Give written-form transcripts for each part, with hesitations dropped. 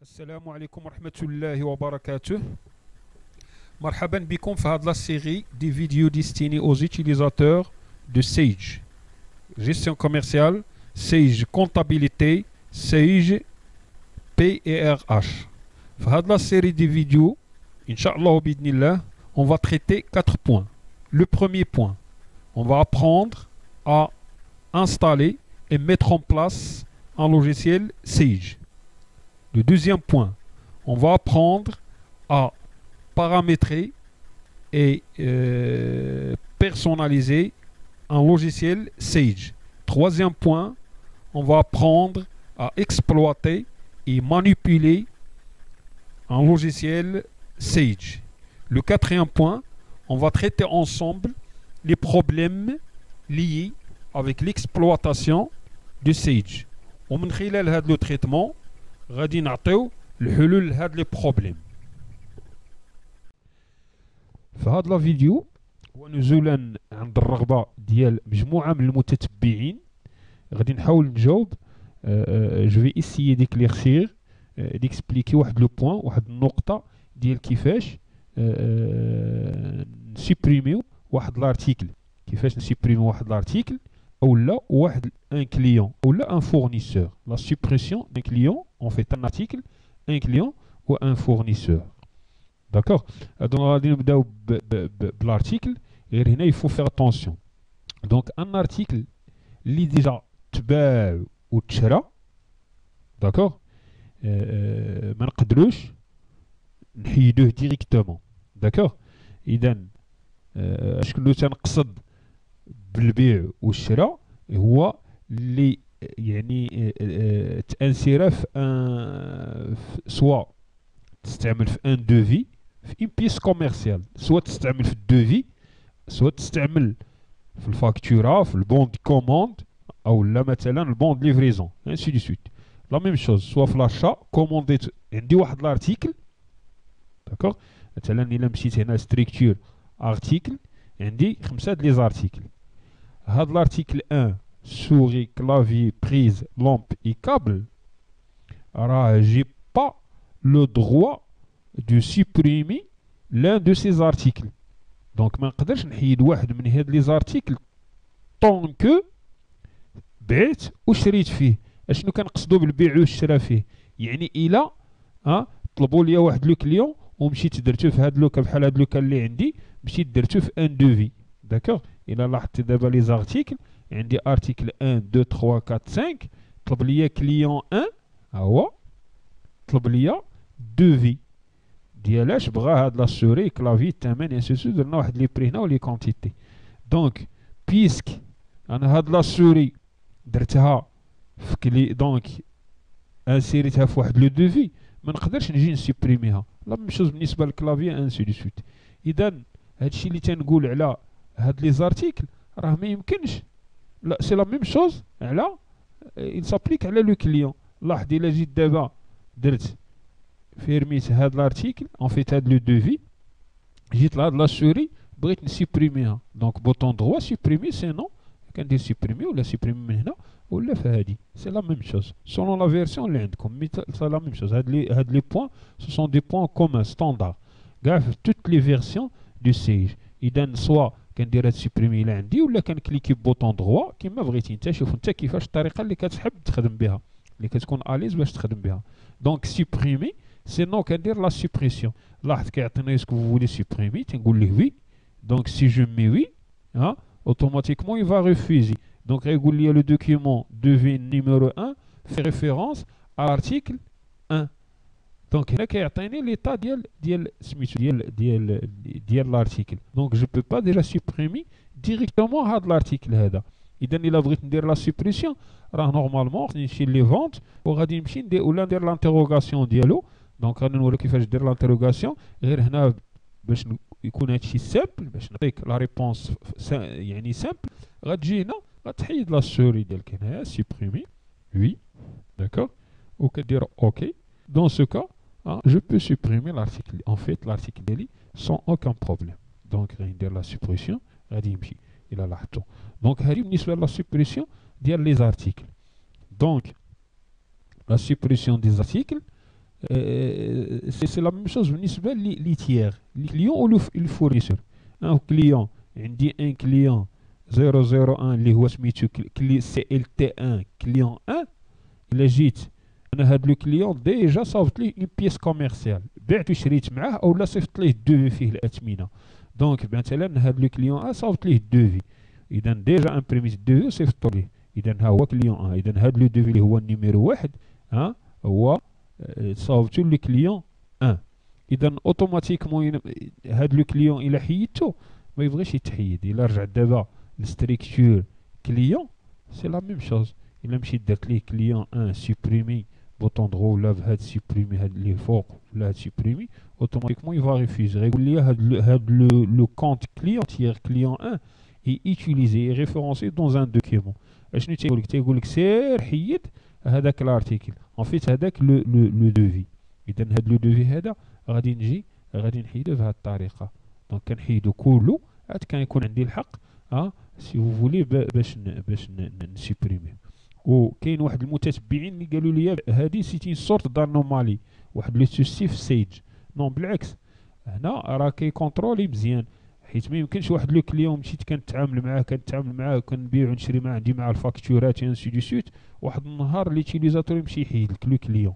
السلام عليكم ورحمة الله وبركاته. مرحبا بكم في هذه السيري دي فيديو destinés aux utilisateurs de Sage gestion commerciale, Sage comptabilité, Sage PRH. في هذه السيري دي فيديو إن شاء الله بإذن الله on va traiter 4 points. Le premier point, on va apprendre à installer et mettre en place un logiciel Sage. Le deuxième point, on va apprendre à paramétrer et personnaliser un logiciel Sage. Troisième point, on va apprendre à exploiter et manipuler un logiciel Sage. Le quatrième point, on va traiter ensemble les problèmes liés avec l'exploitation de Sage. ومن خلال هذا le traitement غادي نعطيو الحلول لهاد لي بروبليم. في هاد لا فيديو ونزولا عند الرغبة ديال مجموعة من المتتبعين غادي نحاول نجاوب جو في اسيي ديكليرسير ديكسبليكي واحد لو بوين واحد النقطة ديال كيفاش نسيبريميو واحد لارتيكل، كيفاش نسيبريميو واحد لارتيكل ou là un client ou là un fournisseur. La suppression d'un client, on fait un article, un client ou un fournisseur. D'accord? Donc on va l'article et il faut faire attention. Donc un article li déjà تباع ou تشرى. D'accord? ما نقدروش نحيدوه directement. D'accord? إذا شكون تنقصد بالبيع والشراء هو اللي يعني تانسيره في سوا تستعمل في ان دوفي في ان بيس كوميرسيال، سواء تستعمل في الدوفي سواء تستعمل في الفاكتورا في البون دي كوموند او لا مثلا البون دي ليفريزون انسي دي سويت. لا ميم شوز سوا في لاشا كومونديت عندي واحد لارتيكل داكوغ، مثلا الا مشيت هنا ستريكتور ارتيكل عندي 5 لي زارتيكل. هاد l'article 1 souris, clavier, prise, lampe et câble, j'ai pas le droit de supprimer l'un de ces articles. Donc ما نقدرش نحيد واحد من هاد لي زارتيكل طون كو بعت وشريت فيه. اشنو كنقصدو بالبيع والشراء فيه؟ يعني الا طلبوا لي واحد لو كليون ومشيت درتو في هاد لوكا بحال هاد لوكا اللي عندي مشيت درتو في ان دوفي. داكوغ؟ إلا لاحظتي دابا لي زارتيكل عندي ارتيكل 1 2 3 4 5 طلب ليا كليون 1 ها هو طلب ليا دوفي ديالاش بغا هاد لا سوري كلافي الثمن انسيسو درنا واحد لي بري هنا ولي كونتيتي. دونك بيسك انا هاد لا سوري درتها في كلي دونك انسيريتها في واحد لو دوفي ما نقدرش نجي نسيبريميها. لا ميم شوز بالنسبه للكلافي انسي دو سويت. اذا هادشي اللي تنقول على هاد لي زارتيكل راه ما يمكنش، لا سي لا ميم شوز على il s'applique على لو كليون. لاحظ الا جيت دابا درت فيرميت هاد لارتيكل اون فيت هاد لو دوفي جيت لهاد لا سوري بغيت نسيبريميها دونك بوطون دروا سيبريمي سينو كندير سيبريمي ولا سيبريمي من هنا ولا في هادي سي لا ميم شوز سولون لا فيرسيون اللي عندكم مي سي لا ميم شوز. هاد لي بوين سو سون دي بوين كومون ستاندار كاع في توت لي فيرسيون دو سيج. اذا سوا كندير هاد سيبريمي اللي عندي ولا كنكليكي بوطون دروا كيما بغيتي انت. شوف انت كيفاش الطريقه اللي كتحب تخدم بها اللي كتكون اليز باش تخدم بها. دونك سيبريمي سينو كندير لا سيبريسيون. لاحظ كيعطينا اسكو فو فولي سيبريمي تنقول ليه وي. دونك سي جو مي وي اوتوماتيكمون يفا ريفوزي. دونك غيقول لي لو دوكيومون دوفي نيميرو 1 في ريفيرونس ا لارتيكل 1. دونك هنا كيعطيني ليطا ديال سميتو ديال لارتيكل. دونك جو بو با ديجا سوبريمي ديريكتومون هاد لارتيكل هذا. اذا الا بغيت ندير لا سوبريسيون راه نورمالمون خصني نمشي لي فونت وغادي نمشي ندير ولا ندير لانتيروغاسيون ديالو. دونك غادي نوريك كيفاش دير لانتيروغاسيون غير هنا باش يكون هادشي سامبل باش نعطيك لا ريبونس يعني سامبل. غتجي هنا غتحيد لا سوري ديالك هنايا سوبريمي وي داكوغ وكدير اوكي. دون سو كا je peux supprimer l'article. En fait, l'article sans aucun problème. Donc, ندير la suppression غادي يمشي إلى لاحظتو. Donc, هذه بالنسبة لا suppression ديال les articles. Donc, la suppression des articles سي لا ميم شوز بالنسبه لي تيير لي كليون او لو فورنيسور. ان كليون عندي ان كليون 001 اللي هو سميتو كلي سي ال تي 1 كليون 1. الا جيت انا هاد لو كليون ديجا صاوبت ليه اون بيس كوميرسيال، بعت وشريت معاه اولا صيفط ليه الدوفي فيه الاثمنه. دونك مثلا هاد لو كليون صاوبت ليه الدوفي، اذا ديجا امبريميت الدوفي وصيفطو ليه، اذا ها هو كليون 1. اذا هاد لو دوفي اللي هو النيميرو 1 ها هو صاوبتو لو كليون 1. اذا اوتوماتيكمون هاد لو كليون الى حيدتو ما يبغيش يتحيد. الى رجع دابا لستركتور كليون سي لا ميم شوز. الا مشيت درت ليه كليون 1 سوبريمي بوطون درو ولا بهاد سوبريمي هاد اللي فوق ولا هاد سوبريمي، اوتوماتيكمون يفا ريفوزي، غيقول لي هاد لو كونت كليون تيير كليون 1 اي ايتيليزي اي ريفيرونسي دون ان دوكيومون. اشنو تيقول لك؟ تيقول لك سير حيد هذاك الارتيكل ان فيت هذاك لو دوفي. اذا هاد لو دوفي هذا غادي نجي غادي نحيدو بهذه الطريقه. دونك كنحيدو كله عاد كيكون عندي الحق سي فو فولي باش نسوبريمي. وكاين واحد المتتبعين اللي قالوا لي هذه سيتي سورت دانومالي، واحد لو سوسي في سيج. نون بالعكس، هنا راه كيكونترولي مزيان، حيت ما يمكنش واحد لو كليون مشيت كنتعامل معاه كنبيع ونشري معاه، عندي معاه الفاكتورات انسي دو سويت، واحد النهار ليتيليزاتور يمشي يحيد لك لو كليون.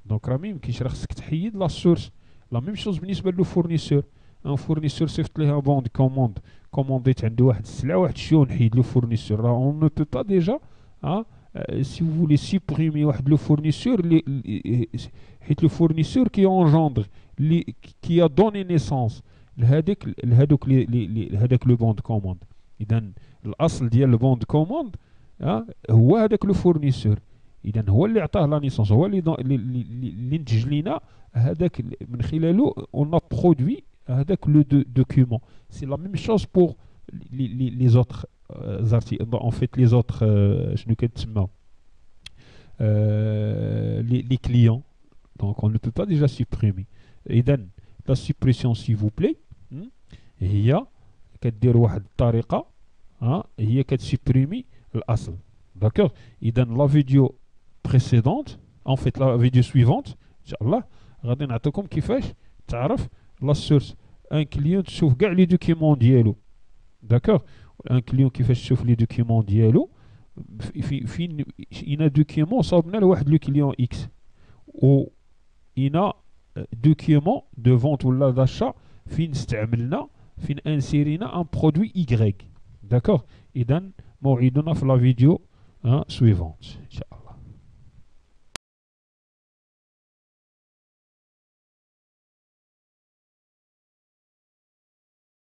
دونك راه ما يمكنش، راه خصك تحيد لا سورس. لا ميم شوز بالنسبه لو فورنيسور. ان فورنيسور صيفط ليه بون كوموند، كومونديت عنده واحد السلعه واحد الشيء ونحيد لو فورنيسور، راه اون نو بو با ديجا si vous voulez supprimer واحد لو فورنيسور حيت لو فورنيسور كي اونجوندر كي ا دوني نيسونس لهذاك لو بون كوموند. اذا الاصل ديال لو بون كوموند هو هذاك لو فورنيسور، اذا هو اللي عطاه لا نيسونس، هو اللي نتج لينا هذاك من خلاله اون برودوي هذاك لو دوكيومون. سي لا ميم شوز بور لي زوتر en fait les autres شنو كتسمى les clients. donc on ne peut pas déjà supprimer. اذا la suppression s'il vous plaît هي كدير واحد الطريقه هي كتسوبريمي الاصل. داكوغ. اذا لا فيديو بريسيدونت en fait la vidéo suivante ان شاء الله غادي نعطيكم كيفاش تعرف لا سورس. ان كليون تشوف كاع لي دوكيومون ديالو. داكوغ. ان كليون كيفاش تشوف لي دوكيومون ديالو فين اينا دوكيومون صاوبنا لواحد لو كليون اكس، و اينا دوكيومون دو فونت ولا داشا فين استعملنا فين انسيرينا ان برودوي ايغريك. داكوغ. اذا موعدنا في لا فيديو سويفونت ان شاء الله.